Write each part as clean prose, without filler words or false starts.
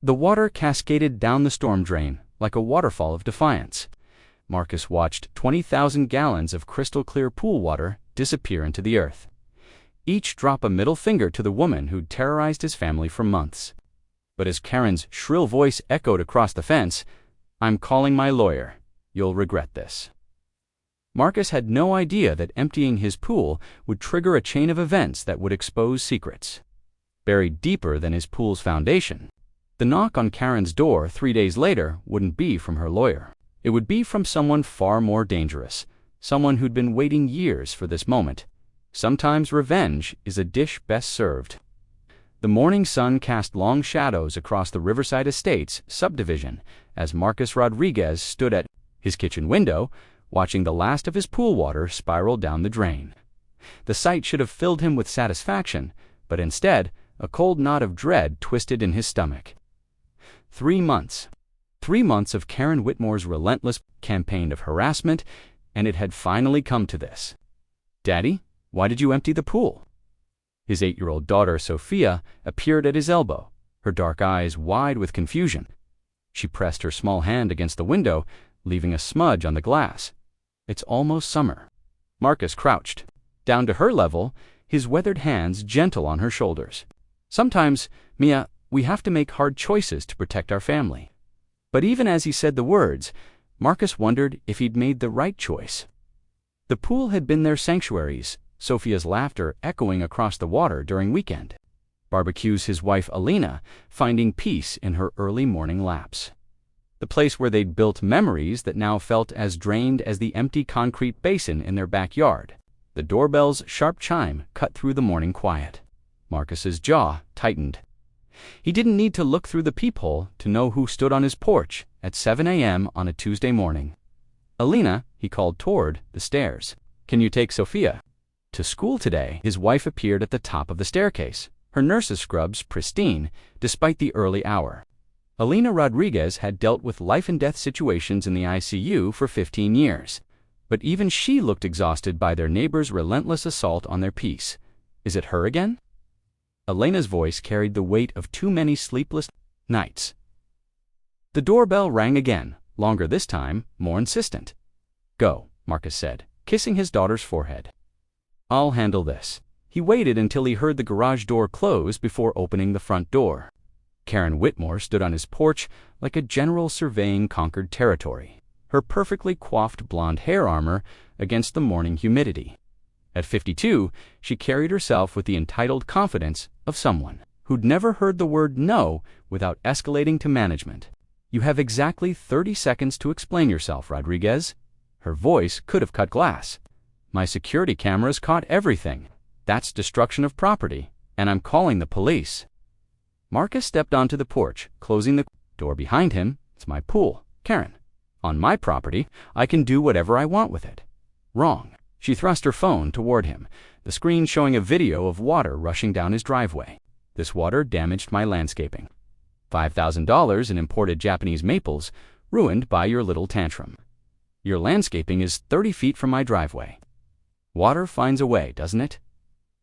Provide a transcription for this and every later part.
The water cascaded down the storm drain like a waterfall of defiance. Marcus watched 20,000 gallons of crystal-clear pool water disappear into the earth, each drop a middle finger to the woman who'd terrorized his family for months. But as Karen's shrill voice echoed across the fence, "I'm calling my lawyer. You'll regret this." Marcus had no idea that emptying his pool would trigger a chain of events that would expose secrets buried deeper than his pool's foundation. The knock on Karen's door 3 days later wouldn't be from her lawyer. It would be from someone far more dangerous, someone who'd been waiting years for this moment. Sometimes revenge is a dish best served. The morning sun cast long shadows across the Riverside Estates subdivision as Marcus Rodriguez stood at his kitchen window, watching the last of his pool water spiral down the drain. The sight should have filled him with satisfaction, but instead, a cold knot of dread twisted in his stomach. 3 months. 3 months of Karen Whitmore's relentless campaign of harassment, and it had finally come to this. "Daddy, why did you empty the pool?" His 8-year-old daughter, Sophia, appeared at his elbow, her dark eyes wide with confusion. She pressed her small hand against the window, leaving a smudge on the glass. "It's almost summer." Marcus crouched, down to her level, his weathered hands gentle on her shoulders. "Sometimes, Mia, we have to make hard choices to protect our family." But even as he said the words, Marcus wondered if he'd made the right choice. The pool had been their sanctuaries, Sophia's laughter echoing across the water during weekend. Barbecues his wife Alina, finding peace in her early morning laps. The place where they'd built memories that now felt as drained as the empty concrete basin in their backyard. The doorbell's sharp chime cut through the morning quiet. Marcus's jaw tightened. He didn't need to look through the peephole to know who stood on his porch at 7 a.m. on a Tuesday morning. "Alina," he called toward the stairs. "Can you take Sophia to school today?" His wife appeared at the top of the staircase, her nurse's scrubs pristine despite the early hour. Alina Rodriguez had dealt with life-and-death situations in the ICU for 15 years, but even she looked exhausted by their neighbor's relentless assault on their peace. "Is it her again?" Elena's voice carried the weight of too many sleepless nights. The doorbell rang again, longer this time, more insistent. "Go," Marcus said, kissing his daughter's forehead. "I'll handle this." He waited until he heard the garage door close before opening the front door. Karen Whitmore stood on his porch like a general surveying conquered territory, her perfectly coiffed blonde hair armor against the morning humidity. At 52, she carried herself with the entitled confidence of someone who'd never heard the word no without escalating to management. "You have exactly 30 seconds to explain yourself, Rodriguez." Her voice could have cut glass. "My security cameras caught everything. That's destruction of property, and I'm calling the police." Marcus stepped onto the porch, closing the door behind him. "It's my pool, Karen. On my property, I can do whatever I want with it." "Wrong." She thrust her phone toward him, the screen showing a video of water rushing down his driveway. "This water damaged my landscaping. $5,000 in imported Japanese maples, ruined by your little tantrum. Your landscaping is 30 feet from my driveway. Water finds a way, doesn't it?"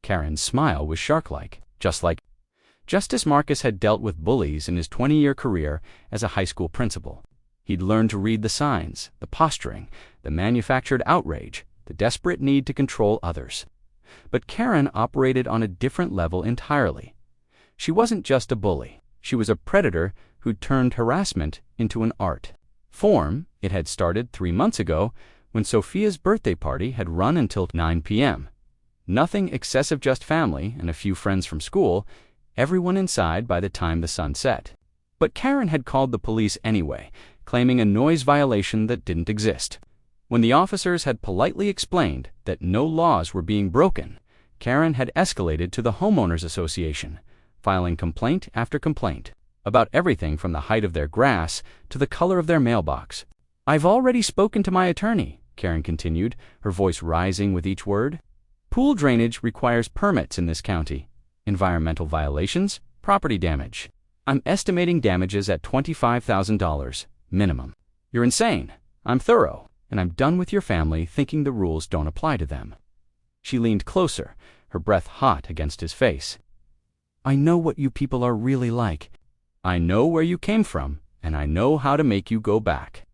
Karen's smile was shark-like, just as Marcus had dealt with bullies in his 20-year career as a high school principal. He'd learned to read the signs, the posturing, the manufactured outrage, the desperate need to control others. But Karen operated on a different level entirely. She wasn't just a bully. She was a predator who'd turned harassment into an art form. It had started 3 months ago when Sophia's birthday party had run until 9 p.m. Nothing excessive, just family and a few friends from school, everyone inside by the time the sun set. But Karen had called the police anyway, claiming a noise violation that didn't exist. When the officers had politely explained that no laws were being broken, Karen had escalated to the Homeowners Association, filing complaint after complaint about everything from the height of their grass to the color of their mailbox. "I've already spoken to my attorney," Karen continued, her voice rising with each word. "Pool drainage requires permits in this county. Environmental violations, property damage. I'm estimating damages at $25,000 minimum. You're insane. I'm thorough, and I'm done with your family thinking the rules don't apply to them." She leaned closer, her breath hot against his face. "I know what you people are really like. I know where you came from, and I know how to make you go back."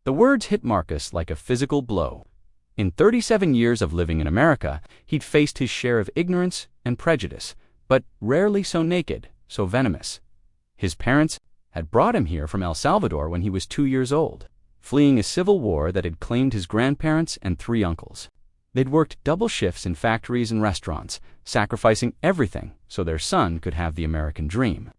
The words hit Marcus like a physical blow. In 37 years of living in America, he'd faced his share of ignorance and prejudice, but rarely so naked, so venomous. His parents had brought him here from El Salvador when he was 2 years old, fleeing a civil war that had claimed his grandparents and 3 uncles. They'd worked double shifts in factories and restaurants, sacrificing everything so their son could have the American dream.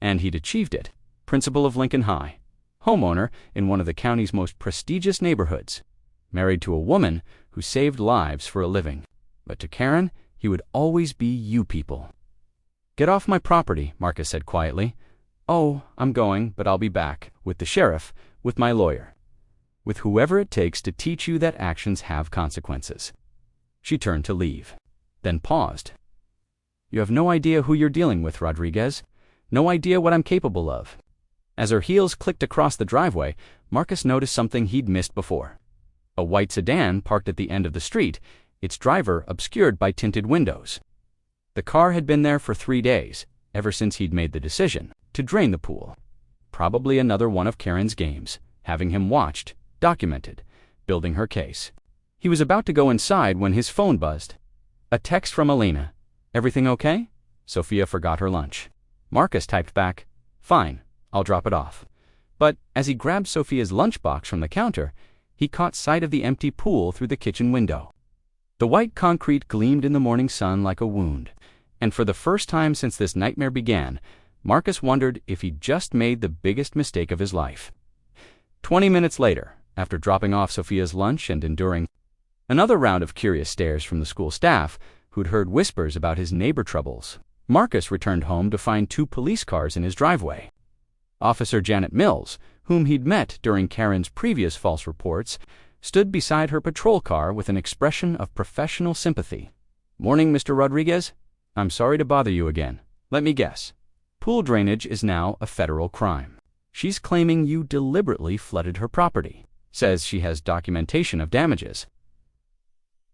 And he'd achieved it. Principal of Lincoln High, homeowner in one of the county's most prestigious neighborhoods, married to a woman who saved lives for a living. But to Karen, he would always be you people. "Get off my property," Marcus said quietly. "Oh, I'm going, but I'll be back. With the sheriff, with my lawyer. With whoever it takes to teach you that actions have consequences." She turned to leave, then paused. "You have no idea who you're dealing with, Rodriguez. No idea what I'm capable of." As her heels clicked across the driveway, Marcus noticed something he'd missed before. A white sedan parked at the end of the street, its driver obscured by tinted windows. The car had been there for 3 days, ever since he'd made the decision to drain the pool. Probably another one of Karen's games, having him watched, documented, building her case. He was about to go inside when his phone buzzed. A text from Elena. "Everything okay?" Sophia forgot her lunch. Marcus typed back, "Fine, I'll drop it off." But as he grabbed Sophia's lunchbox from the counter, he caught sight of the empty pool through the kitchen window. The white concrete gleamed in the morning sun like a wound, and for the first time since this nightmare began, Marcus wondered if he'd just made the biggest mistake of his life. 20 minutes later, after dropping off Sophia's lunch and enduring another round of curious stares from the school staff, who'd heard whispers about his neighbor troubles, Marcus returned home to find 2 police cars in his driveway. Officer Janet Mills, whom he'd met during Karen's previous false reports, stood beside her patrol car with an expression of professional sympathy. "Morning, Mr. Rodriguez. I'm sorry to bother you again. Let me guess. Pool drainage is now a federal crime. She's claiming you deliberately flooded her property. Says she has documentation of damages."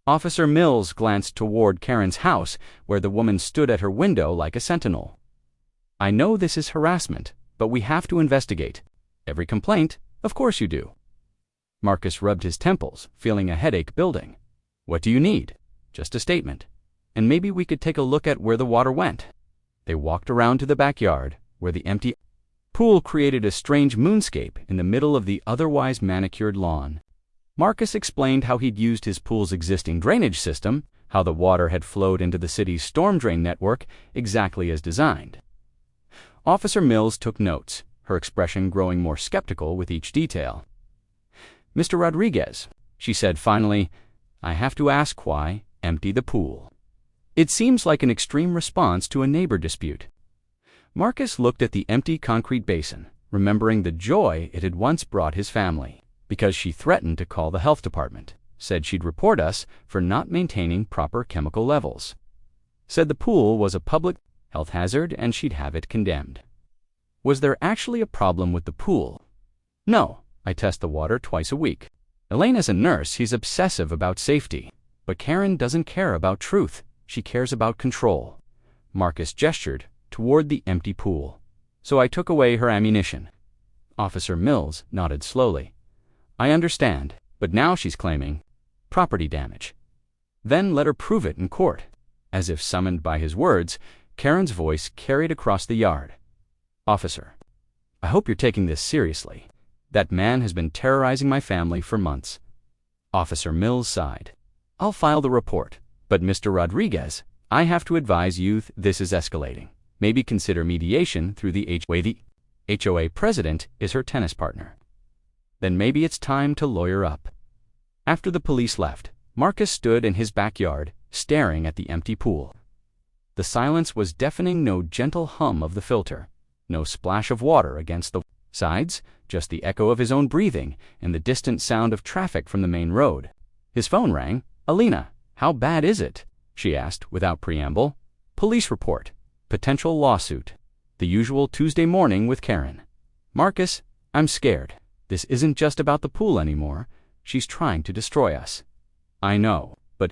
Officer Mills glanced toward Karen's house, where the woman stood at her window like a sentinel. "I know this is harassment, but we have to investigate. Every complaint, of course you do." Marcus rubbed his temples, feeling a headache building. "What do you need?" "Just a statement. And maybe we could take a look at where the water went." They walked around to the backyard, where the empty pool created a strange moonscape in the middle of the otherwise manicured lawn. Marcus explained how he'd used his pool's existing drainage system, how the water had flowed into the city's storm drain network exactly as designed. Officer Mills took notes, her expression growing more skeptical with each detail. "Mr. Rodriguez," she said finally, "I have to ask why empty the pool? It seems like an extreme response to a neighbor dispute." Marcus looked at the empty concrete basin, remembering the joy it had once brought his family. "Because she threatened to call the health department. Said she'd report us for not maintaining proper chemical levels. Said the pool was a public health hazard and she'd have it condemned." Was there actually a problem with the pool? "No, I test the water twice a week. Elena's a nurse, he's obsessive about safety. But Karen doesn't care about truth, she cares about control." Marcus gestured toward the empty pool. "So I took away her ammunition." Officer Mills nodded slowly. "I understand, but now she's claiming property damage." "Then let her prove it in court." As if summoned by his words, Karen's voice carried across the yard. "Officer, I hope you're taking this seriously. That man has been terrorizing my family for months." Officer Mills sighed. "I'll file the report, but Mr. Rodriguez, I have to advise you this is escalating. Maybe consider mediation through the HOA. The HOA president is her tennis partner. Then maybe it's time to lawyer up." After the police left, Marcus stood in his backyard, staring at the empty pool. The silence was deafening, no gentle hum of the filter, no splash of water against the sides, just the echo of his own breathing and the distant sound of traffic from the main road. His phone rang. "Elena, how bad is it?" she asked without preamble. "Police report. Potential lawsuit. The usual Tuesday morning with Karen." "Marcus, I'm scared. This isn't just about the pool anymore. She's trying to destroy us." "I know, but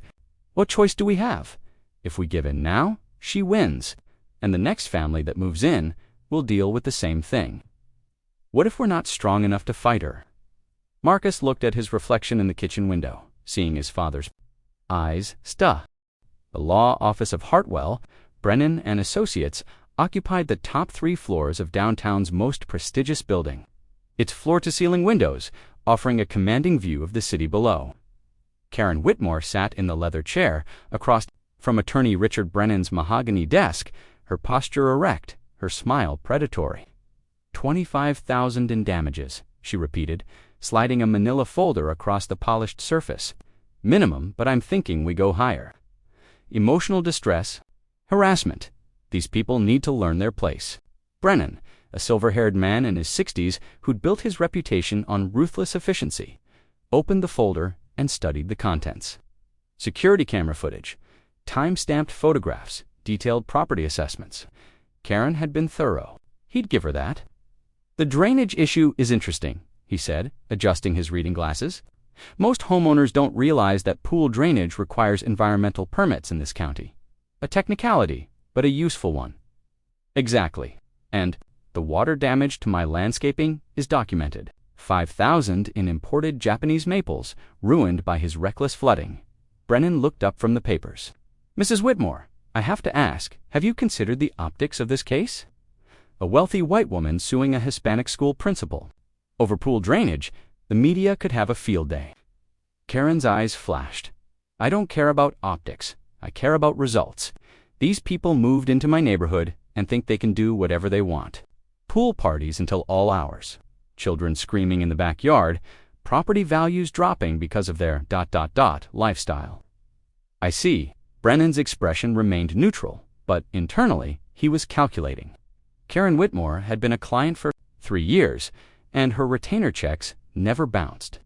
what choice do we have? If we give in now, she wins, and the next family that moves in will we'll deal with the same thing. What if we're not strong enough to fight her? Marcus looked at his reflection in the kitchen window, seeing his father's eyes stuh. The law office of Hartwell, Brennan and Associates occupied the top 3 floors of downtown's most prestigious building, its floor-to-ceiling windows offering a commanding view of the city below. Karen Whitmore sat in the leather chair across from attorney Richard Brennan's mahogany desk, her posture erect, her smile predatory. $25,000 in damages, she repeated, sliding a manila folder across the polished surface. Minimum, but I'm thinking we go higher. Emotional distress, harassment. These people need to learn their place. Brennan, a silver-haired man in his 60s who'd built his reputation on ruthless efficiency, opened the folder and studied the contents. Security camera footage, time-stamped photographs, detailed property assessments. Karen had been thorough. He'd give her that. The drainage issue is interesting, he said, adjusting his reading glasses. Most homeowners don't realize that pool drainage requires environmental permits in this county. A technicality, but a useful one. Exactly. And the water damage to my landscaping is documented. 5,000 in imported Japanese maples, ruined by his reckless flooding. Brennan looked up from the papers. Mrs. Whitmore, I have to ask, have you considered the optics of this case? A wealthy white woman suing a Hispanic school principal. Over pool drainage, the media could have a field day. Karen's eyes flashed. I don't care about optics. I care about results. These people moved into my neighborhood and think they can do whatever they want. Pool parties until all hours. Children screaming in the backyard. Property values dropping because of their ... lifestyle. I see. Brennan's expression remained neutral, but internally, he was calculating. Karen Whitmore had been a client for 3 years, and her retainer checks never bounced.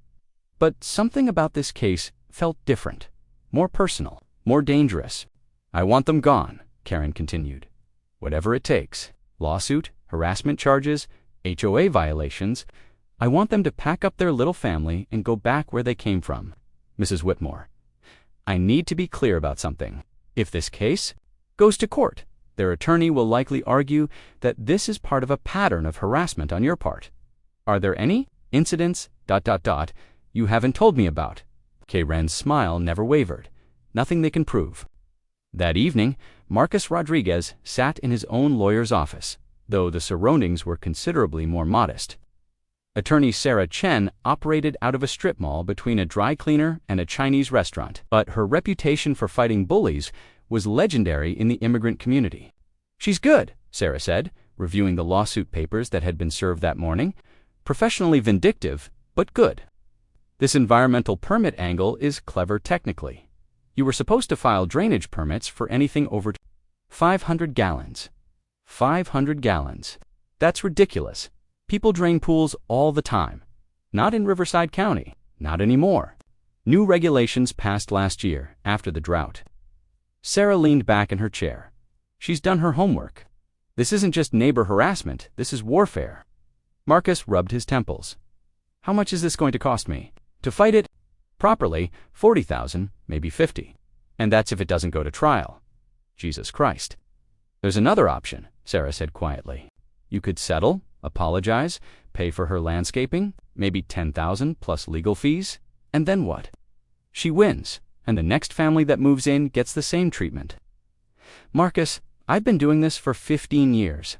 But something about this case felt different, more personal, more dangerous. I want them gone, Karen continued. Whatever it takes. Lawsuit, harassment charges, HOA violations. I want them to pack up their little family and go back where they came from. Mrs. Whitmore, I need to be clear about something. If this case goes to court, their attorney will likely argue that this is part of a pattern of harassment on your part. Are there any incidents ... you haven't told me about? Karen's smile never wavered. Nothing they can prove. That evening, Marcus Rodriguez sat in his own lawyer's office, though the surroundings were considerably more modest. Attorney Sarah Chen operated out of a strip mall between a dry cleaner and a Chinese restaurant, but her reputation for fighting bullies was legendary in the immigrant community. She's good, Sarah said, reviewing the lawsuit papers that had been served that morning. Professionally vindictive, but good. This environmental permit angle is clever technically. You were supposed to file drainage permits for anything over 500 gallons. 500 gallons. That's ridiculous. People drain pools all the time. Not in Riverside County. Not anymore. New regulations passed last year, after the drought. Sarah leaned back in her chair. She's done her homework. This isn't just neighbor harassment, this is warfare. Marcus rubbed his temples. How much is this going to cost me? To fight it properly, 40,000, maybe 50. And that's if it doesn't go to trial. Jesus Christ. There's another option, Sarah said quietly. You could settle, apologize, pay for her landscaping, maybe 10,000 plus legal fees, and then what? She wins, and the next family that moves in gets the same treatment. Marcus, I've been doing this for 15 years.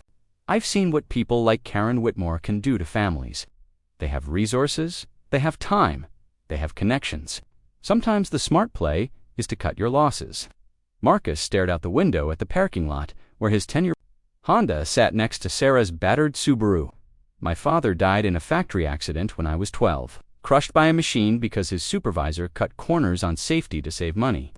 I've seen what people like Karen Whitmore can do to families. They have resources, they have time, they have connections. Sometimes the smart play is to cut your losses. Marcus stared out the window at the parking lot where his 10-year Honda sat next to Sarah's battered Subaru. My father died in a factory accident when I was 12, crushed by a machine because his supervisor cut corners on safety to save money.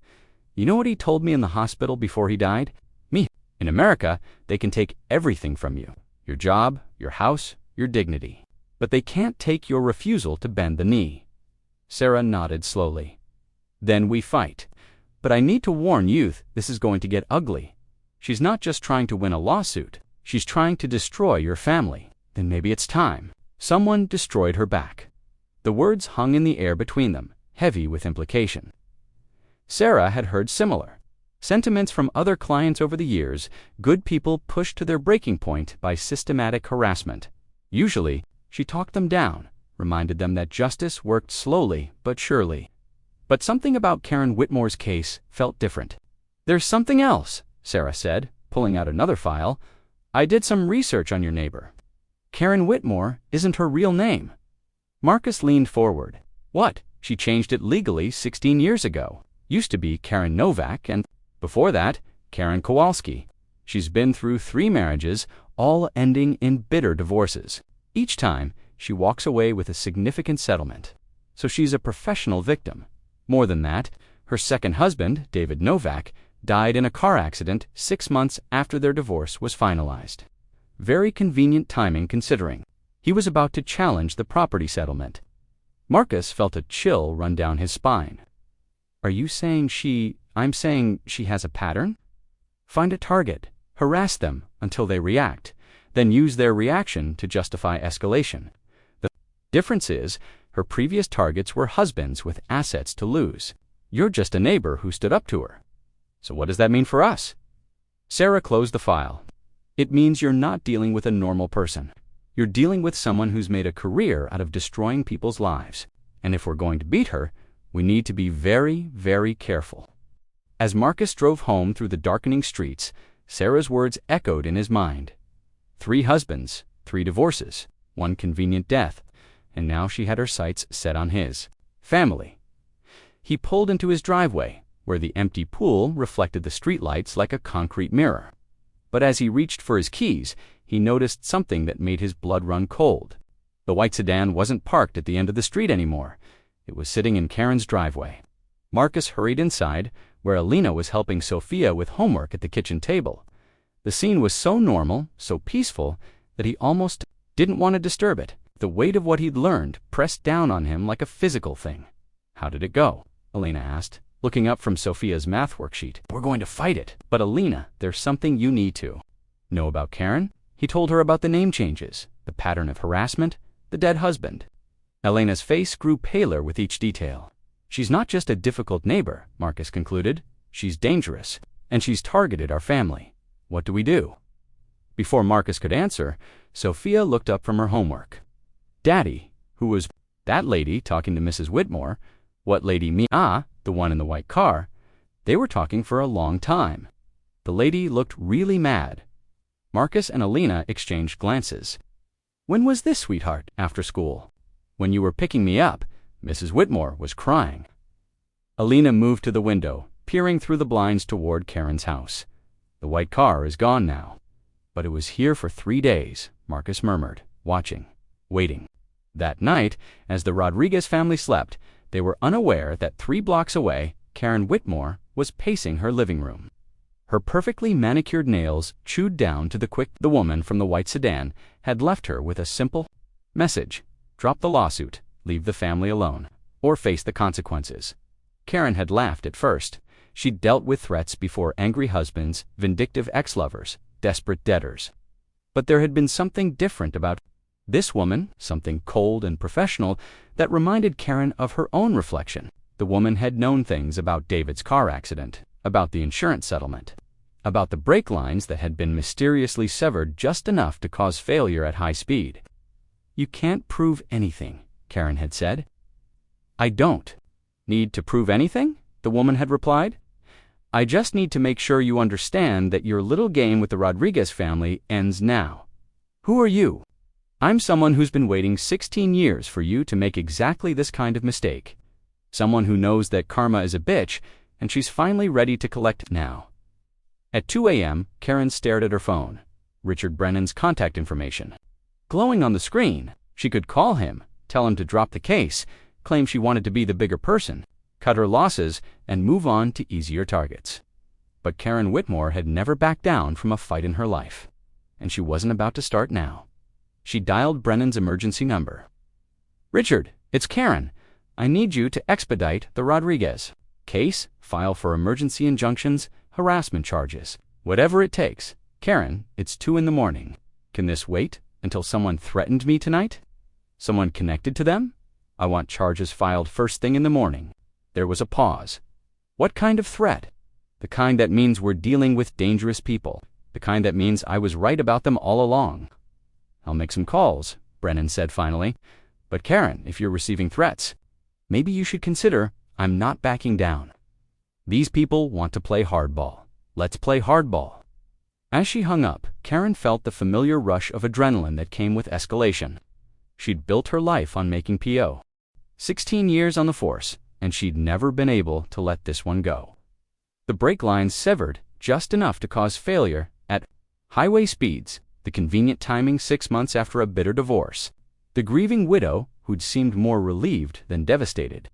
You know what he told me in the hospital before he died? Me. In America, they can take everything from you. Your job, your house, your dignity. But they can't take your refusal to bend the knee. Sarah nodded slowly. Then we fight. But I need to warn youth, this is going to get ugly. She's not just trying to win a lawsuit. She's trying to destroy your family. Then maybe it's time. Someone destroyed her back. The words hung in the air between them, heavy with implication. Sarah had heard similar. Sentiments from other clients over the years, good people pushed to their breaking point by systematic harassment. Usually, she talked them down, reminded them that justice worked slowly but surely. But something about Karen Whitmore's case felt different. "There's something else," Sarah said, pulling out another file. "I did some research on your neighbor. Karen Whitmore isn't her real name." Marcus leaned forward. "What? She changed it legally 16 years ago. Used to be Karen Novak, and before that, Karen Kowalski. She's been through 3 marriages, all ending in bitter divorces. Each time, she walks away with a significant settlement. So she's a professional victim. More than that, her second husband, David Novak, died in a car accident 6 months after their divorce was finalized. Very convenient timing considering. He was about to challenge the property settlement." Marcus felt a chill run down his spine. "Are you saying I'm saying she has a pattern? Find a target, harass them until they react, then use their reaction to justify escalation. The difference is, her previous targets were husbands with assets to lose. You're just a neighbor who stood up to her. So what does that mean for us?" Sarah closed the file. "It means you're not dealing with a normal person. You're dealing with someone who's made a career out of destroying people's lives. And if we're going to beat her, we need to be very, very careful." As Marcus drove home through the darkening streets, Sarah's words echoed in his mind. 3 husbands, 3 divorces, 1 convenient death, and now she had her sights set on his family. He pulled into his driveway, where the empty pool reflected the streetlights like a concrete mirror. But as he reached for his keys, he noticed something that made his blood run cold. The white sedan wasn't parked at the end of the street anymore. It was sitting in Karen's driveway. Marcus hurried inside, where Alina was helping Sophia with homework at the kitchen table. The scene was so normal, so peaceful, that he almost didn't want to disturb it. The weight of what he'd learned pressed down on him like a physical thing. "How did it go?" Alina asked, looking up from Sophia's math worksheet. "We're going to fight it." "But Alina, there's something you need to know about Karen." He told her about the name changes, the pattern of harassment, the dead husband. Elena's face grew paler with each detail. "She's not just a difficult neighbor," Marcus concluded. "She's dangerous, and she's targeted our family. What do we do?" Before Marcus could answer, Sophia looked up from her homework. Daddy, who was that lady talking to Mrs. Whitmore, what lady me? Ah, the one in the white car. They were talking for a long time. The lady looked really mad. Marcus and Alina exchanged glances. "When was this, sweetheart?" "After school. When you were picking me up, Mrs. Whitmore was crying." Alina moved to the window, peering through the blinds toward Karen's house. "The white car is gone now. But it was here for 3 days," Marcus murmured, watching, waiting. That night, as the Rodriguez family slept, they were unaware that 3 blocks away, Karen Whitmore was pacing her living room. Her perfectly manicured nails chewed down to the quick. The woman from the white sedan had left her with a simple message: drop the lawsuit, leave the family alone, or face the consequences. Karen had laughed at first. She'd dealt with threats before: angry husbands, vindictive ex-lovers, desperate debtors. But there had been something different about this woman, something cold and professional that reminded Karen of her own reflection. The woman had known things about David's car accident, about the insurance settlement, about the brake lines that had been mysteriously severed just enough to cause failure at high speed. "You can't prove anything," Karen had said. "I don't need to prove anything," the woman had replied. "I just need to make sure you understand that your little game with the Rodriguez family ends now." "Who are you?" "I'm someone who's been waiting 16 years for you to make exactly this kind of mistake. Someone who knows that karma is a bitch, and she's finally ready to collect now." At 2 a.m., Karen stared at her phone. Richard Brennan's contact information glowing on the screen. She could call him, tell him to drop the case, claim she wanted to be the bigger person, cut her losses, and move on to easier targets. But Karen Whitmore had never backed down from a fight in her life, and she wasn't about to start now. She dialed Brennan's emergency number. "Richard, it's Karen. I need you to expedite the Rodriguez case, file for emergency injunctions, harassment charges, whatever it takes. Karen, it's 2 in the morning. Can this wait until someone threatened me tonight? Someone connected to them? I want charges filed first thing in the morning." There was a pause. "What kind of threat?" The kind that means we're dealing with dangerous people. The kind that means I was right about them all along. I'll make some calls, Brennan said finally. But Karen, if you're receiving threats, maybe you should consider I'm not backing down. These people want to play hardball. Let's play hardball. As she hung up, Karen felt the familiar rush of adrenaline that came with escalation. She'd built her life on making PO. 16 years on the force, and she'd never been able to let this one go. The brake lines severed just enough to cause failure at highway speeds, the convenient timing 6 months after a bitter divorce. The grieving widow, who'd seemed more relieved than devastated.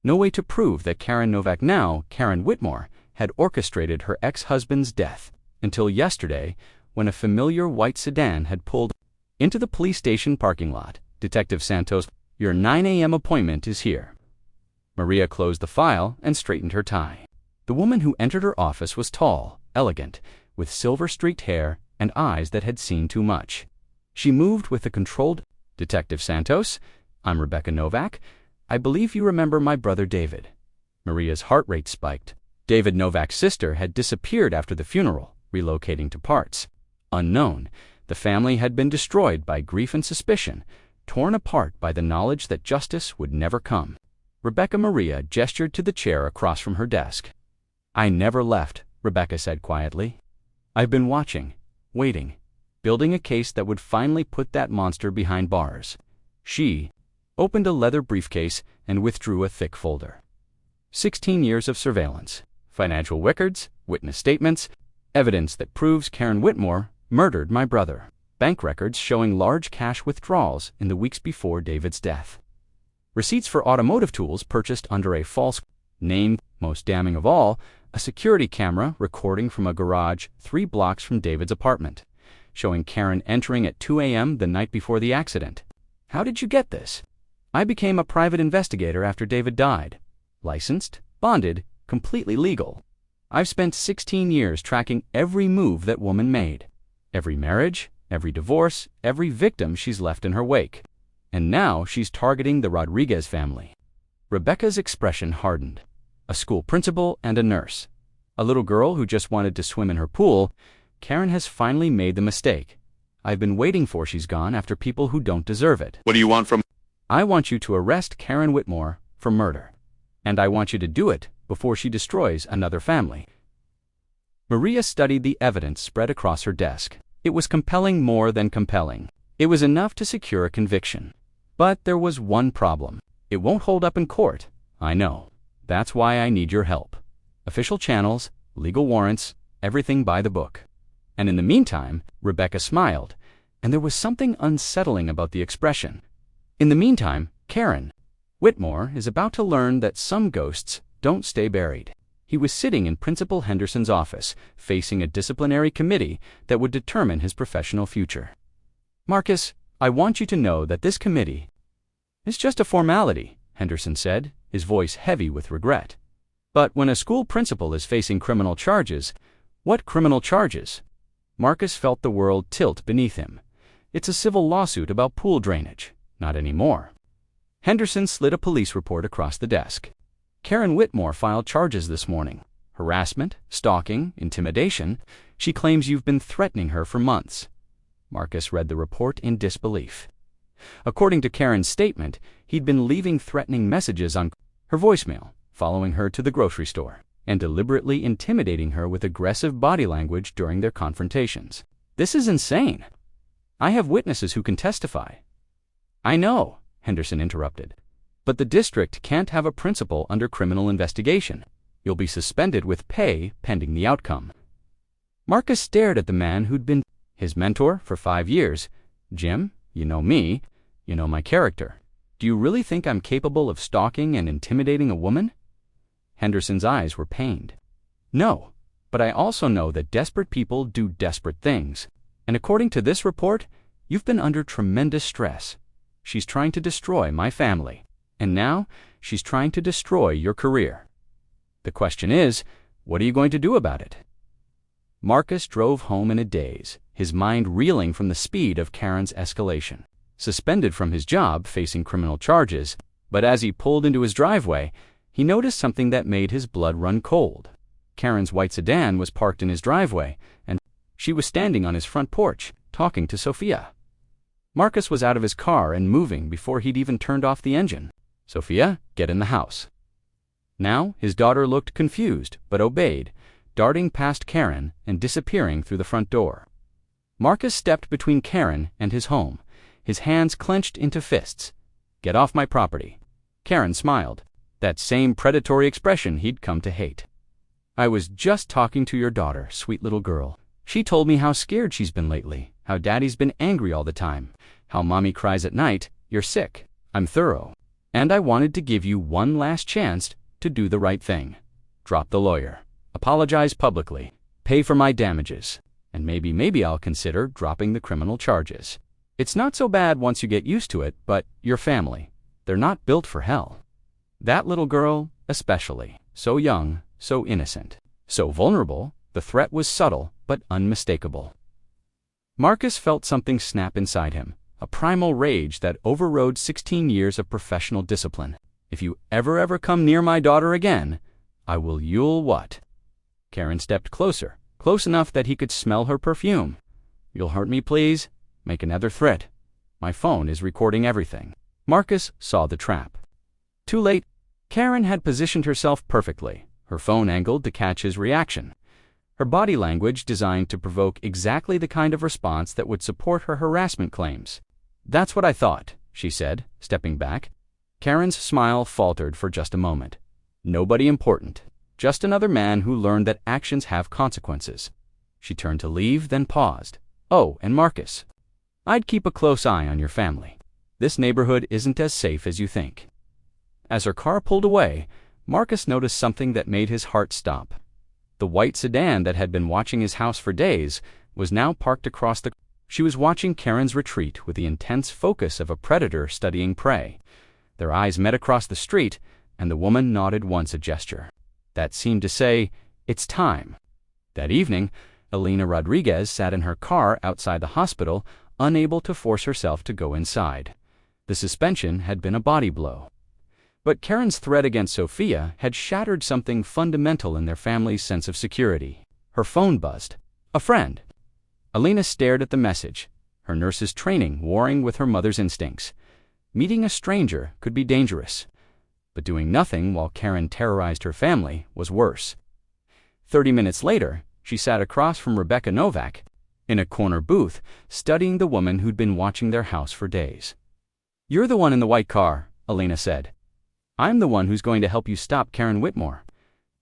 No way to prove that Karen Novak, now Karen Whitmore, had orchestrated her ex-husband's death, until yesterday, when a familiar white sedan had pulled into the police station parking lot. Detective Santos, your 9 a.m. appointment is here. Maria closed the file and straightened her tie. The woman who entered her office was tall, elegant, with silver-streaked hair and eyes that had seen too much. She moved with a controlled, Detective Santos, I'm Rebecca Novak. I believe you remember my brother David. Maria's heart rate spiked. David Novak's sister had disappeared after the funeral, relocating to parts unknown. The family had been destroyed by grief and suspicion, torn apart by the knowledge that justice would never come. Rebecca Maria gestured to the chair across from her desk. I never left, Rebecca said quietly. I've been watching, waiting, building a case that would finally put that monster behind bars. She opened a leather briefcase and withdrew a thick folder. 16 years of surveillance, financial records, witness statements, evidence that proves Karen Whitmore murdered my brother. Bank records showing large cash withdrawals in the weeks before David's death. Receipts for automotive tools purchased under a false name. Most damning of all, a security camera recording from a garage 3 blocks from David's apartment, showing Karen entering at 2 a.m. the night before the accident. How did you get this? I became a private investigator after David died. Licensed, bonded, completely legal. I've spent 16 years tracking every move that woman made. Every marriage, every divorce, every victim she's left in her wake. And now she's targeting the Rodriguez family. Rebecca's expression hardened. A school principal and a nurse. A little girl who just wanted to swim in her pool. Karen has finally made the mistake. I've been waiting for she's gone after people who don't deserve it. What do you want from? I want you to arrest Karen Whitmore for murder. And I want you to do it before she destroys another family. Maria studied the evidence spread across her desk. It was compelling, more than compelling. It was enough to secure a conviction. But there was one problem. It won't hold up in court. I know. That's why I need your help. Official channels, legal warrants, everything by the book. And in the meantime, Rebecca smiled, and there was something unsettling about the expression. In the meantime, Karen Whitmore is about to learn that some ghosts don't stay buried. He was sitting in Principal Henderson's office, facing a disciplinary committee that would determine his professional future. Marcus, I want you to know that this committee is just a formality, Henderson said, his voice heavy with regret. But when a school principal is facing criminal charges, what criminal charges? Marcus felt the world tilt beneath him. It's a civil lawsuit about pool drainage. Not anymore. Henderson slid a police report across the desk. Karen Whitmore filed charges this morning. Harassment, stalking, intimidation. She claims you've been threatening her for months. Marcus read the report in disbelief. According to Karen's statement, he'd been leaving threatening messages on her voicemail, following her to the grocery store, and deliberately intimidating her with aggressive body language during their confrontations. This is insane. I have witnesses who can testify. I know, Henderson interrupted. But the district can't have a principal under criminal investigation. You'll be suspended with pay pending the outcome. Marcus stared at the man who'd been his mentor for 5 years. Jim, you know me. You know my character. Do you really think I'm capable of stalking and intimidating a woman? Henderson's eyes were pained. No, but I also know that desperate people do desperate things. And according to this report, you've been under tremendous stress. She's trying to destroy my family. And now, she's trying to destroy your career. The question is, what are you going to do about it? Marcus drove home in a daze, his mind reeling from the speed of Karen's escalation. Suspended from his job, facing criminal charges, but as he pulled into his driveway, he noticed something that made his blood run cold. Karen's white sedan was parked in his driveway, and she was standing on his front porch, talking to Sophia. Marcus was out of his car and moving before he'd even turned off the engine. "Sophia, get in the house." Now his daughter looked confused, but obeyed, darting past Karen and disappearing through the front door. Marcus stepped between Karen and his home, his hands clenched into fists. "Get off my property." Karen smiled, that same predatory expression he'd come to hate. "I was just talking to your daughter, sweet little girl. She told me how scared she's been lately, how daddy's been angry all the time, how mommy cries at night. You're sick. I'm thorough. And I wanted to give you one last chance to do the right thing. Drop the lawyer. Apologize publicly. Pay for my damages. And maybe I'll consider dropping the criminal charges. It's not so bad once you get used to it, but your family, they're not built for hell. That little girl, especially, so young, so innocent, so vulnerable, the threat was subtle but unmistakable." Marcus felt something snap inside him, a primal rage that overrode 16 years of professional discipline. "If you ever come near my daughter again, I will you'll what?" Karen stepped closer, close enough that he could smell her perfume. "You'll hurt me, please? Make another threat. My phone is recording everything." Marcus saw the trap. Too late. Karen had positioned herself perfectly, her phone angled to catch his reaction. Her body language designed to provoke exactly the kind of response that would support her harassment claims. "That's what I thought," she said, stepping back. Karen's smile faltered for just a moment. Nobody important, just another man who learned that actions have consequences. She turned to leave, then paused. "Oh, and Marcus, I'd keep a close eye on your family. This neighborhood isn't as safe as you think." As her car pulled away, Marcus noticed something that made his heart stop. The white sedan that had been watching his house for days was now parked across the... She was watching Karen's retreat with the intense focus of a predator studying prey. Their eyes met across the street, and the woman nodded once, a gesture that seemed to say, "It's time." That evening, Elena Rodriguez sat in her car outside the hospital, unable to force herself to go inside. The suspension had been a body blow. But Karen's threat against Sophia had shattered something fundamental in their family's sense of security. Her phone buzzed. A friend. Elena stared at the message, her nurse's training warring with her mother's instincts. Meeting a stranger could be dangerous, but doing nothing while Karen terrorized her family was worse. 30 minutes later, she sat across from Rebecca Novak, in a corner booth, studying the woman who'd been watching their house for days. "You're the one in the white car," Elena said. "I'm the one who's going to help you stop Karen Whitmore.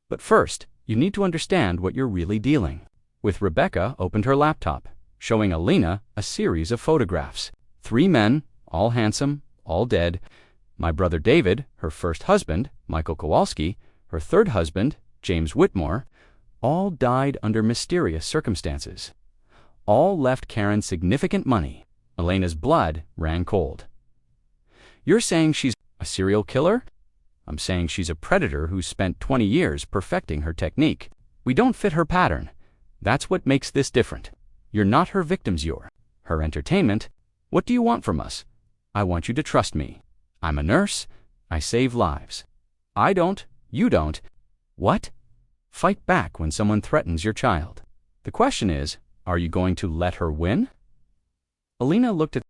But first, you need to understand what you're really dealing with." Rebecca opened her laptop, showing Elena a series of photographs. 3 men, all handsome, all dead. My brother David, her first husband, Michael Kowalski, her third husband, James Whitmore, all died under mysterious circumstances. All left Karen significant money. Elena's blood ran cold. "You're saying she's a serial killer?" "I'm saying she's a predator who's spent 20 years perfecting her technique. We don't fit her pattern. That's what makes this different. You're not her victims, you're her entertainment. What do you want from us?" "I want you to trust me. I'm a nurse. I save lives." "I don't. You don't." "What?" "Fight back when someone threatens your child. The question is, are you going to let her win?" Elena looked at...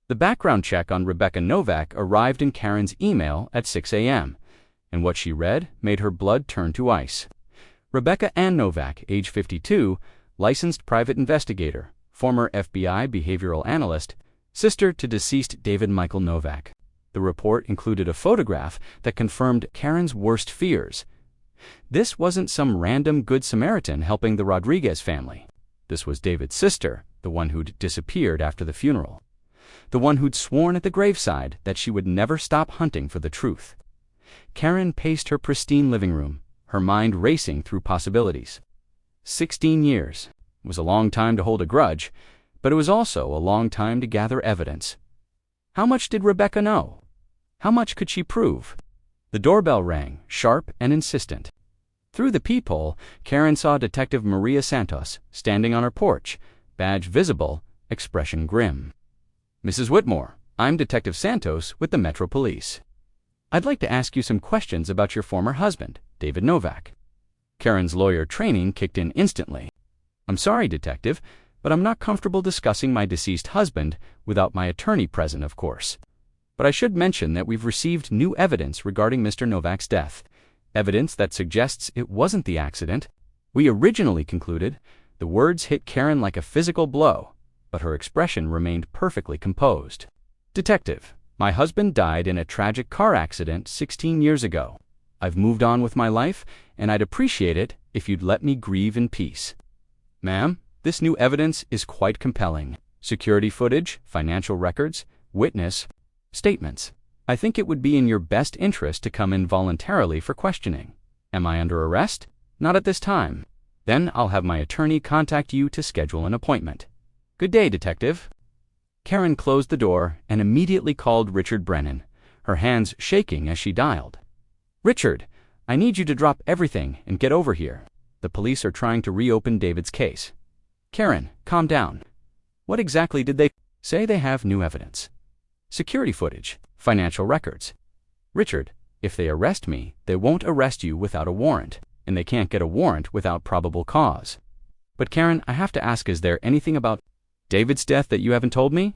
The background check on Rebecca Novak arrived in Karen's email at 6 a.m., and what she read made her blood turn to ice. Rebecca Ann Novak, age 52, licensed private investigator, former FBI behavioral analyst, sister to deceased David Michael Novak. The report included a photograph that confirmed Karen's worst fears. This wasn't some random Good Samaritan helping the Rodriguez family. This was David's sister, the one who'd disappeared after the funeral. The one who'd sworn at the graveside that she would never stop hunting for the truth. Karen paced her pristine living room, her mind racing through possibilities. 16 years was a long time to hold a grudge, but it was also a long time to gather evidence. How much did Rebecca know? How much could she prove? The doorbell rang, sharp and insistent. Through the peephole, Karen saw Detective Maria Santos standing on her porch, badge visible, expression grim. "Mrs. Whitmore, I'm Detective Santos with the Metro Police. I'd like to ask you some questions about your former husband, David Novak." Karen's lawyer training kicked in instantly. "I'm sorry, Detective, but I'm not comfortable discussing my deceased husband without my attorney present, of course. But I should mention that we've received new evidence regarding Mr. Novak's death, evidence that suggests it wasn't the accident. We originally concluded." The words hit Karen like a physical blow, but her expression remained perfectly composed. "Detective, my husband died in a tragic car accident 16 years ago. I've moved on with my life, and I'd appreciate it if you'd let me grieve in peace." "Ma'am, this new evidence is quite compelling. Security footage, financial records, witness statements. I think it would be in your best interest to come in voluntarily for questioning. Am I under arrest? Not at this time. Then I'll have my attorney contact you to schedule an appointment. Good day, Detective." Karen closed the door and immediately called Richard Brennan, her hands shaking as she dialed. "Richard, I need you to drop everything and get over here. The police are trying to reopen David's case." "Karen, calm down. What exactly did they say?" "They have new evidence. Security footage, financial records. Richard, if they arrest me, they won't arrest you without a warrant, and they can't get a warrant without probable cause." "But Karen, I have to ask, is there anything about David's death that you haven't told me?"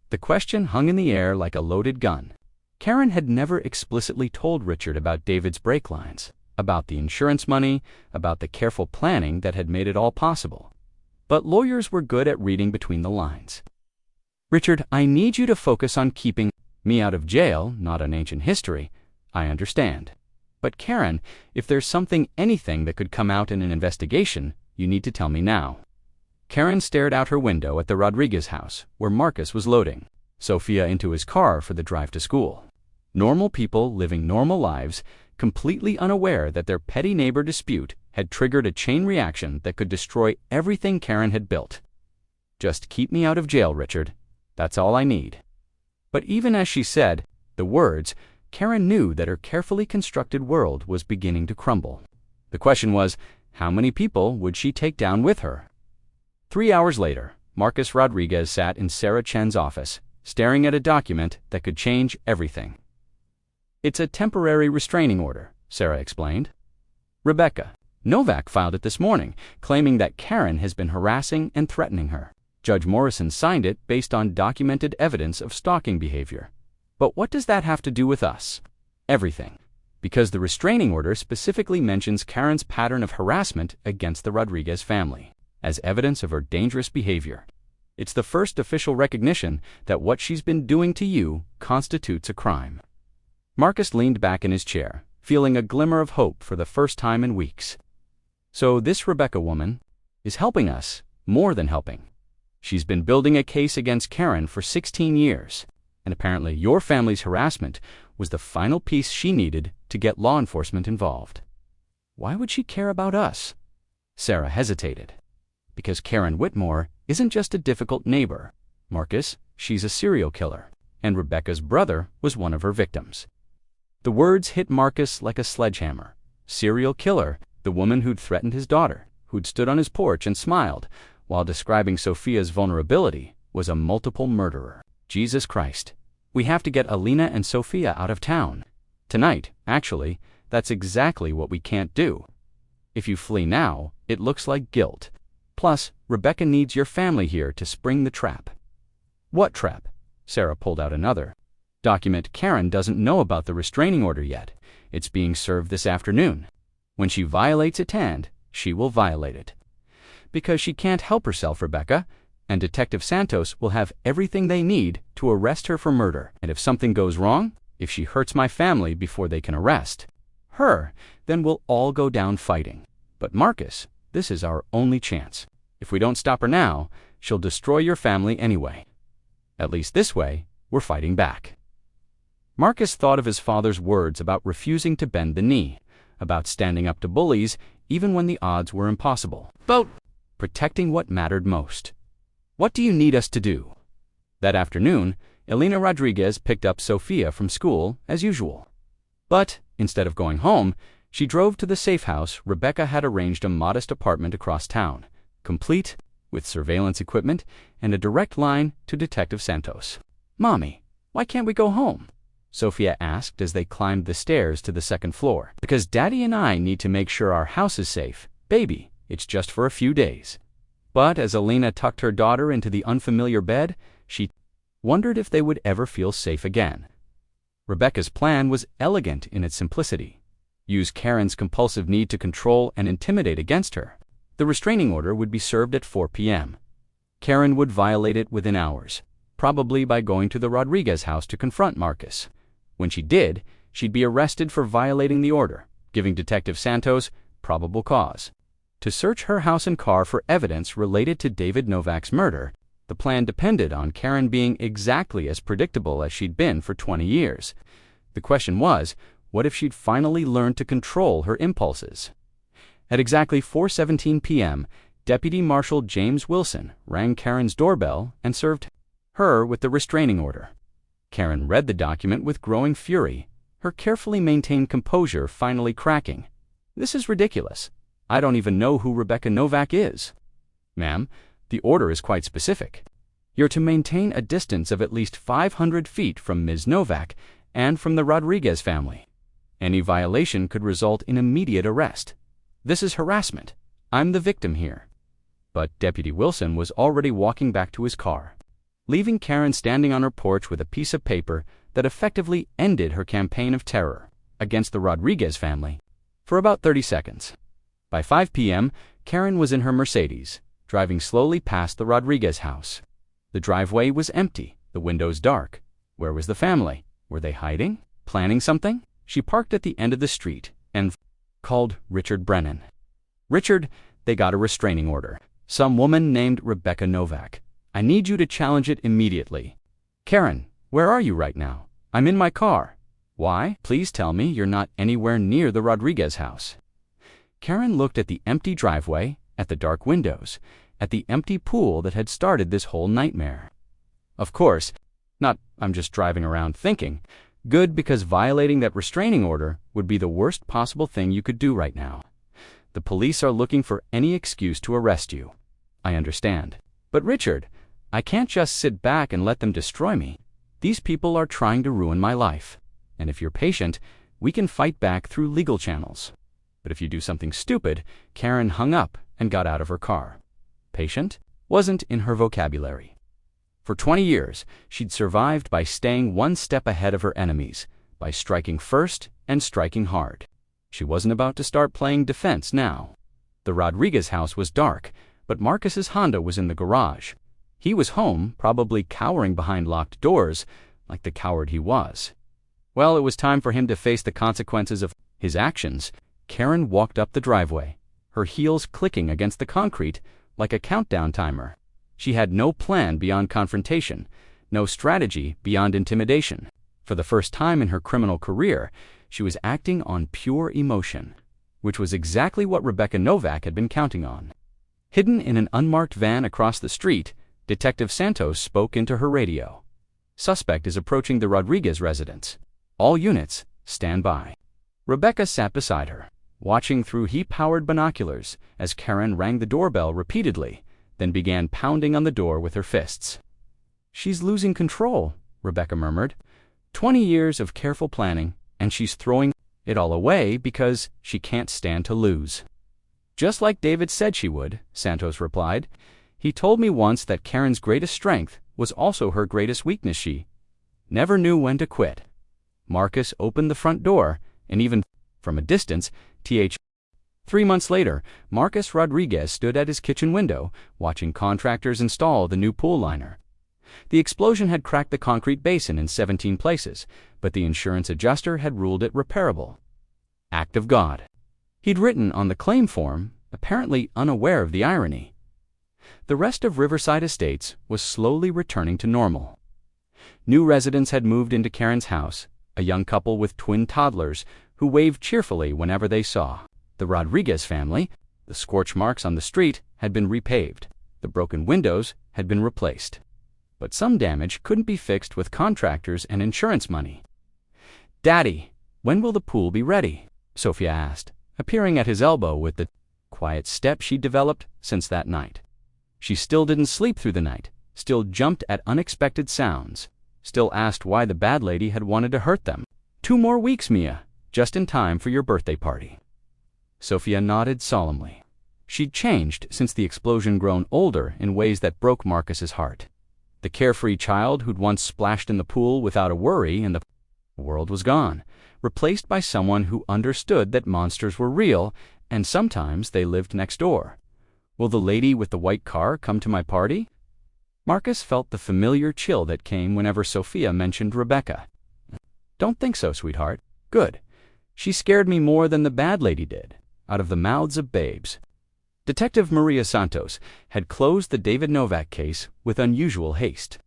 The question hung in the air like a loaded gun. Karen had never explicitly told Richard about David's brake lines, about the insurance money, about the careful planning that had made it all possible. But lawyers were good at reading between the lines. "Richard, I need you to focus on keeping me out of jail, not on ancient history. I understand. But Karen, if there's anything that could come out in an investigation, you need to tell me now." Karen stared out her window at the Rodriguez house, where Marcus was loading Sophia into his car for the drive to school. Normal people living normal lives, completely unaware that their petty neighbor dispute had triggered a chain reaction that could destroy everything Karen had built. "Just keep me out of jail, Richard. That's all I need." But even as she said the words, Karen knew that her carefully constructed world was beginning to crumble. The question was, how many people would she take down with her? 3 hours later, Marcus Rodriguez sat in Sarah Chen's office, staring at a document that could change everything. "It's a temporary restraining order," Sarah explained. "Rebecca Novak filed it this morning, claiming that Karen has been harassing and threatening her. Judge Morrison signed it based on documented evidence of stalking behavior. But what does that have to do with us?" "Everything. Because the restraining order specifically mentions Karen's pattern of harassment against the Rodriguez family as evidence of her dangerous behavior. It's the first official recognition that what she's been doing to you constitutes a crime." Marcus leaned back in his chair, feeling a glimmer of hope for the first time in weeks. "So this Rebecca woman is helping us, more than helping. She's been building a case against Karen for 16 years, and apparently your family's harassment was the final piece she needed to get law enforcement involved." "Why would she care about us?" Sarah hesitated. "Because Karen Whitmore isn't just a difficult neighbor, Marcus, she's a serial killer, and Rebecca's brother was one of her victims." The words hit Marcus like a sledgehammer. Serial killer, the woman who'd threatened his daughter, who'd stood on his porch and smiled while describing Sophia's vulnerability, was a multiple murderer. Jesus Christ. We have to get Alina and Sophia out of town. Tonight, actually. That's exactly what we can't do. If you flee now, it looks like guilt. Plus, Rebecca needs your family here to spring the trap." "What trap?" Sarah pulled out another document. "Karen doesn't know about the restraining order yet. It's being served this afternoon. When she violates its hand, she will violate it. Because she can't help herself, Rebecca, and Detective Santos will have everything they need to arrest her for murder. And if something goes wrong, if she hurts my family before they can arrest her, then we'll all go down fighting. But Marcus, this is our only chance. If we don't stop her now, she'll destroy your family anyway. At least this way, we're fighting back." Marcus thought of his father's words about refusing to bend the knee, about standing up to bullies even when the odds were impossible, about protecting what mattered most. "What do you need us to do?" That afternoon, Alina Rodriguez picked up Sophia from school as usual. But instead of going home, she drove to the safe house Rebecca had arranged, a modest apartment across town, complete with surveillance equipment and a direct line to Detective Santos. "Mommy, why can't we go home?" Sophia asked as they climbed the stairs to the second floor. Because Daddy and I need to make sure our house is safe. Baby, it's just for a few days. But as Alina tucked her daughter into the unfamiliar bed, she wondered if they would ever feel safe again. Rebecca's plan was elegant in its simplicity. Use Karen's compulsive need to control and intimidate against her. The restraining order would be served at 4 p.m. Karen would violate it within hours, probably by going to the Rodriguez house to confront Marcus. When she did, she'd be arrested for violating the order, giving Detective Santos probable cause to search her house and car for evidence related to David Novak's murder. The plan depended on Karen being exactly as predictable as she'd been for 20 years. The question was, what if she'd finally learned to control her impulses? At exactly 4:17 p.m., Deputy Marshal James Wilson rang Karen's doorbell and served her with the restraining order. Karen read the document with growing fury, her carefully maintained composure finally cracking. "This is ridiculous. I don't even know who Rebecca Novak is." "Ma'am, the order is quite specific. You're to maintain a distance of at least 500 feet from Ms. Novak and from the Rodriguez family. Any violation could result in immediate arrest. This is harassment. I'm the victim here." But Deputy Wilson was already walking back to his car, leaving Karen standing on her porch with a piece of paper that effectively ended her campaign of terror against the Rodriguez family for about 30 seconds. By 5 p.m., Karen was in her Mercedes, driving slowly past the Rodriguez house. The driveway was empty, the windows dark. Where was the family? Were they hiding? Planning something? She parked at the end of the street and called Richard Brennan. "Richard, they got a restraining order. Some woman named Rebecca Novak. I need you to challenge it immediately." "Karen, where are you right now?" "I'm in my car." "Why? Please tell me you're not anywhere near the Rodriguez house." Karen looked at the empty driveway, at the dark windows, at the empty pool that had started this whole nightmare. "Of course, not. I'm just driving around thinking." "Good, because violating that restraining order would be the worst possible thing you could do right now. The police are looking for any excuse to arrest you." "I understand. But Richard, I can't just sit back and let them destroy me. These people are trying to ruin my life. And if you're patient, we can fight back through legal channels. But if you do something stupid," Karen hung up and got out of her car. Patient wasn't in her vocabulary. For 20 years, she'd survived by staying one step ahead of her enemies, by striking first and striking hard. She wasn't about to start playing defense now. The Rodriguez house was dark, but Marcus's Honda was in the garage. He was home, probably cowering behind locked doors, like the coward he was. Well, it was time for him to face the consequences of his actions. Karen walked up the driveway, her heels clicking against the concrete like a countdown timer. She had no plan beyond confrontation, no strategy beyond intimidation. For the first time in her criminal career, she was acting on pure emotion, which was exactly what Rebecca Novak had been counting on. Hidden in an unmarked van across the street, Detective Santos spoke into her radio. "Suspect is approaching the Rodriguez residence. All units, stand by." Rebecca sat beside her, watching through heat-powered binoculars as Karen rang the doorbell repeatedly, then began pounding on the door with her fists. "She's losing control," Rebecca murmured. 20 years of careful planning, and she's throwing it all away because she can't stand to lose." "Just like David said she would," Santos replied. "He told me once that Karen's greatest strength was also her greatest weakness. She never knew when to quit." Marcus opened the front door, and even from a distance, 3 months later, Marcus Rodriguez stood at his kitchen window, watching contractors install the new pool liner. The explosion had cracked the concrete basin in 17 places, but the insurance adjuster had ruled it repairable. Act of God. He'd written on the claim form, apparently unaware of the irony. The rest of Riverside Estates was slowly returning to normal. New residents had moved into Karen's house, a young couple with twin toddlers who waved cheerfully whenever they saw the Rodriguez family. The scorch marks on the street had been repaved. The broken windows had been replaced. But some damage couldn't be fixed with contractors and insurance money. "Daddy, when will the pool be ready?" Sophia asked, appearing at his elbow with the quiet step she'd developed since that night. She still didn't sleep through the night, still jumped at unexpected sounds, still asked why the bad lady had wanted to hurt them. 2 more weeks, Mia, just in time for your birthday party. Sophia nodded solemnly. She'd changed since the explosion, grown older in ways that broke Marcus's heart. The carefree child who'd once splashed in the pool without a worry in the world was gone, replaced by someone who understood that monsters were real and sometimes they lived next door. Will the lady with the white car come to my party? Marcus felt the familiar chill that came whenever Sophia mentioned Rebecca. Don't think so, sweetheart. Good. She scared me more than the bad lady did, out of the mouths of babes. Detective Maria Santos had closed the David Novak case with unusual haste,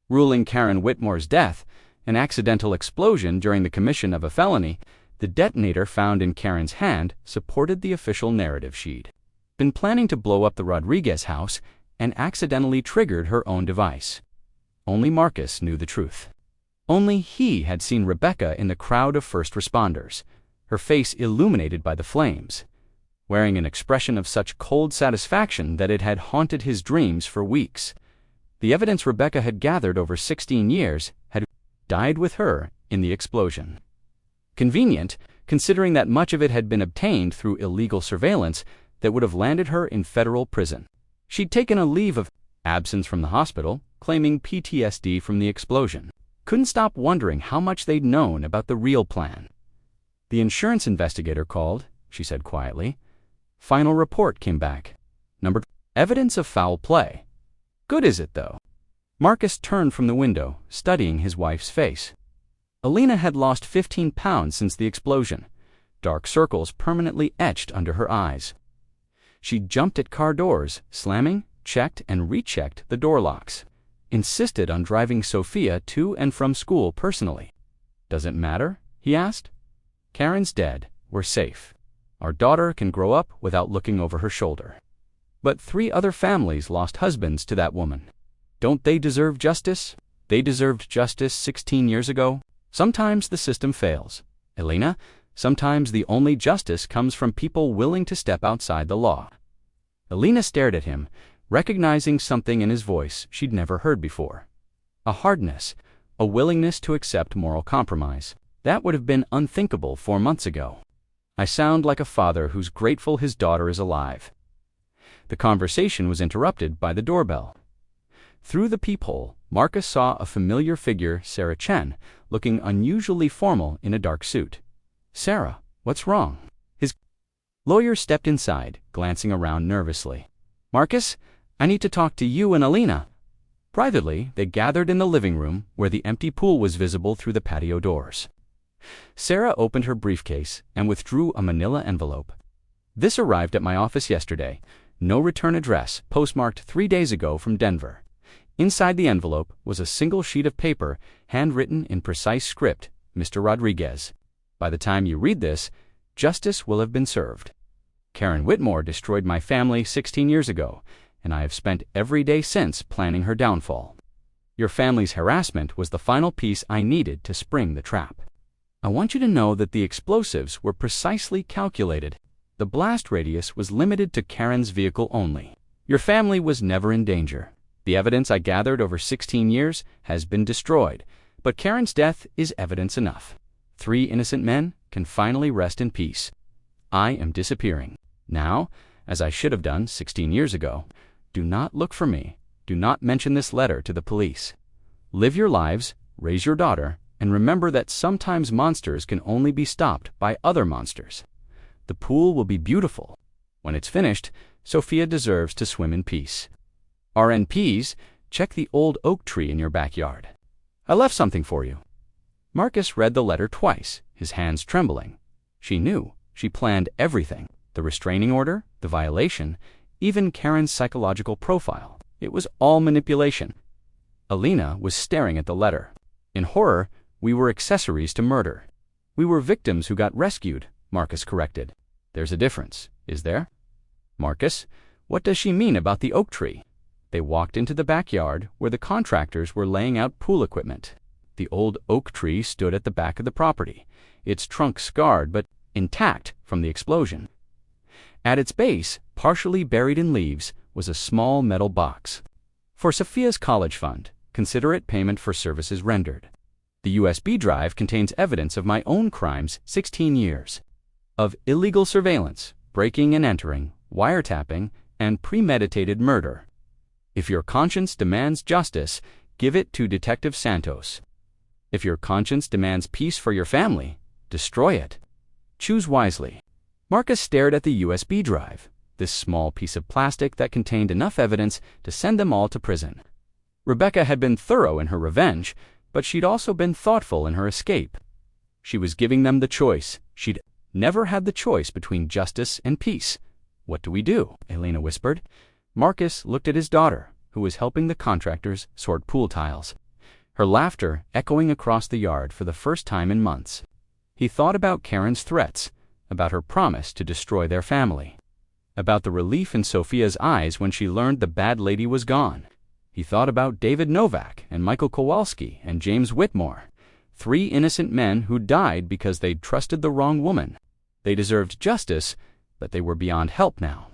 ruling Karen Whitmore's death an accidental explosion during the commission of a felony. The detonator found in Karen's hand supported the official narrative. She'd been planning to blow up the Rodriguez house and accidentally triggered her own device. Only Marcus knew the truth. Only he had seen Rebecca in the crowd of first responders, her face illuminated by the flames, wearing an expression of such cold satisfaction that it had haunted his dreams for weeks. The evidence Rebecca had gathered over 16 years had died with her in the explosion. Convenient, considering that much of it had been obtained through illegal surveillance that would have landed her in federal prison. She'd taken a leave of absence from the hospital, claiming PTSD from the explosion. Couldn't stop wondering how much they'd known about the real plan. The insurance investigator called, she said quietly. Final report came back. Number 2, evidence of foul play. Good is it, though? Marcus turned from the window, studying his wife's face. Alina had lost 15 pounds since the explosion, dark circles permanently etched under her eyes. She jumped at car doors, slamming, checked and rechecked the door locks, insisted on driving Sophia to and from school personally. Does it matter? He asked. Karen's dead. We're safe. Our daughter can grow up without looking over her shoulder. But 3 other families lost husbands to that woman. Don't they deserve justice? They deserved justice 16 years ago. Sometimes the system fails, Elena. Sometimes the only justice comes from people willing to step outside the law. Elena stared at him, recognizing something in his voice she'd never heard before. A hardness, a willingness to accept moral compromise. That would have been unthinkable 4 months ago. I sound like a father who's grateful his daughter is alive. The conversation was interrupted by the doorbell. Through the peephole, Marcus saw a familiar figure, Sarah Chen, looking unusually formal in a dark suit. Sarah, what's wrong? His lawyer stepped inside, glancing around nervously. Marcus, I need to talk to you and Alina. Privately, they gathered in the living room where the empty pool was visible through the patio doors. Sarah opened her briefcase and withdrew a manila envelope. This arrived at my office yesterday. No return address, postmarked 3 days ago from Denver. Inside the envelope was a single sheet of paper, handwritten in precise script, Mr. Rodriguez. By the time you read this, justice will have been served. Karen Whitmore destroyed my family 16 years ago, and I have spent every day since planning her downfall. Your family's harassment was the final piece I needed to spring the trap. I want you to know that the explosives were precisely calculated. The blast radius was limited to Karen's vehicle only. Your family was never in danger. The evidence I gathered over 16 years has been destroyed, but Karen's death is evidence enough. 3 innocent men can finally rest in peace. I am disappearing. Now, as I should have done 16 years ago, do not look for me. Do not mention this letter to the police. Live your lives, raise your daughter, and remember that sometimes monsters can only be stopped by other monsters. The pool will be beautiful. When it's finished, Sophia deserves to swim in peace. RNPs, check the old oak tree in your backyard. I left something for you. Marcus read the letter twice, his hands trembling. She knew. She planned everything. The restraining order, the violation, even Karen's psychological profile. It was all manipulation. Alina was staring at the letter. In horror, we were accessories to murder. We were victims who got rescued, Marcus corrected. There's a difference, is there? Marcus, what does she mean about the oak tree? They walked into the backyard where the contractors were laying out pool equipment. The old oak tree stood at the back of the property, its trunk scarred but intact from the explosion. At its base, partially buried in leaves, was a small metal box. For Sophia's college fund, considerate payment for services rendered. The USB drive contains evidence of my own crimes, 16 years of illegal surveillance, breaking and entering, wiretapping, and premeditated murder. If your conscience demands justice, give it to Detective Santos. If your conscience demands peace for your family, destroy it. Choose wisely. Marcus stared at the USB drive, this small piece of plastic that contained enough evidence to send them all to prison. Rebecca had been thorough in her revenge, but she'd also been thoughtful in her escape. She was giving them the choice. She'd never had the choice between justice and peace. "What do we do?" Elena whispered. Marcus looked at his daughter, who was helping the contractors sort pool tiles, her laughter echoing across the yard for the first time in months. He thought about Karen's threats, about her promise to destroy their family, about the relief in Sophia's eyes when she learned the bad lady was gone. He thought about David Novak and Michael Kowalski and James Whitmore, 3 innocent men who died because they'd trusted the wrong woman. They deserved justice, but they were beyond help now.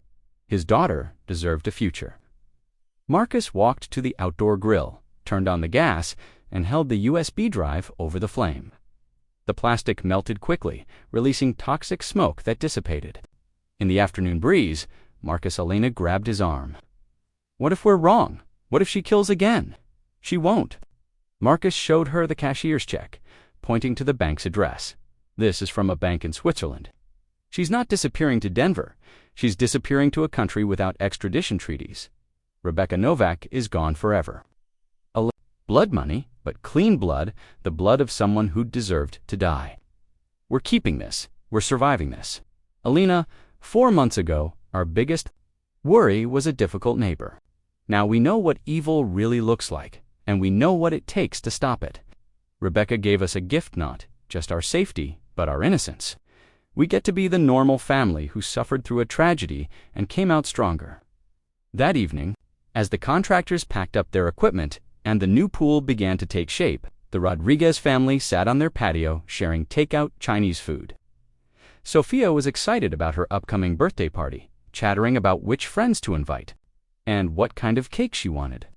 His daughter deserved a future. Marcus walked to the outdoor grill, turned on the gas, and held the USB drive over the flame. The plastic melted quickly, releasing toxic smoke that dissipated. In the afternoon breeze, Marcus Elena grabbed his arm. "What if we're wrong? What if she kills again?" "She won't." Marcus showed her the cashier's check, pointing to the bank's address. "This is from a bank in Switzerland. She's not disappearing to Denver. She's disappearing to a country without extradition treaties. Rebecca Novak is gone forever. Blood money, but clean blood, the blood of someone who deserved to die. We're keeping this. We're surviving this. Alina, 4 months ago, our biggest worry was a difficult neighbor. Now we know what evil really looks like, and we know what it takes to stop it. Rebecca gave us a gift, not just our safety, but our innocence. We get to be the normal family who suffered through a tragedy and came out stronger." That evening, as the contractors packed up their equipment and the new pool began to take shape, the Rodriguez family sat on their patio sharing takeout Chinese food. Sophia was excited about her upcoming birthday party, chattering about which friends to invite and what kind of cake she wanted.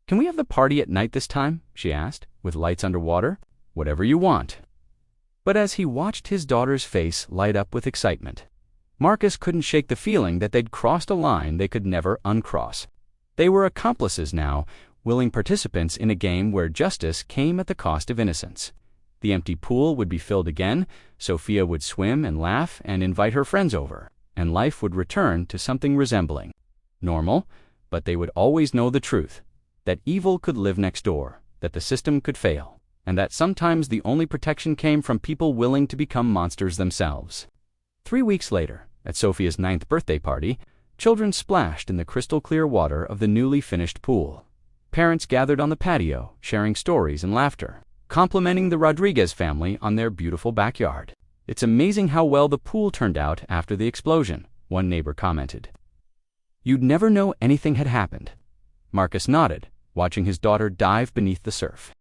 "Can we have the party at night this time?" she asked, "with lights underwater?" "Whatever you want." But as he watched his daughter's face light up with excitement, Marcus couldn't shake the feeling that they'd crossed a line they could never uncross. They were accomplices now, willing participants in a game where justice came at the cost of innocence. The empty pool would be filled again, Sophia would swim and laugh and invite her friends over, and life would return to something resembling normal, but they would always know the truth, that evil could live next door, that the system could fail, and that sometimes the only protection came from people willing to become monsters themselves. 3 weeks later, at Sophia's 9th birthday party, children splashed in the crystal-clear water of the newly finished pool. Parents gathered on the patio, sharing stories and laughter, complimenting the Rodriguez family on their beautiful backyard. "It's amazing how well the pool turned out after the explosion," one neighbor commented. "You'd never know anything had happened." Marcus nodded, watching his daughter dive beneath the surf.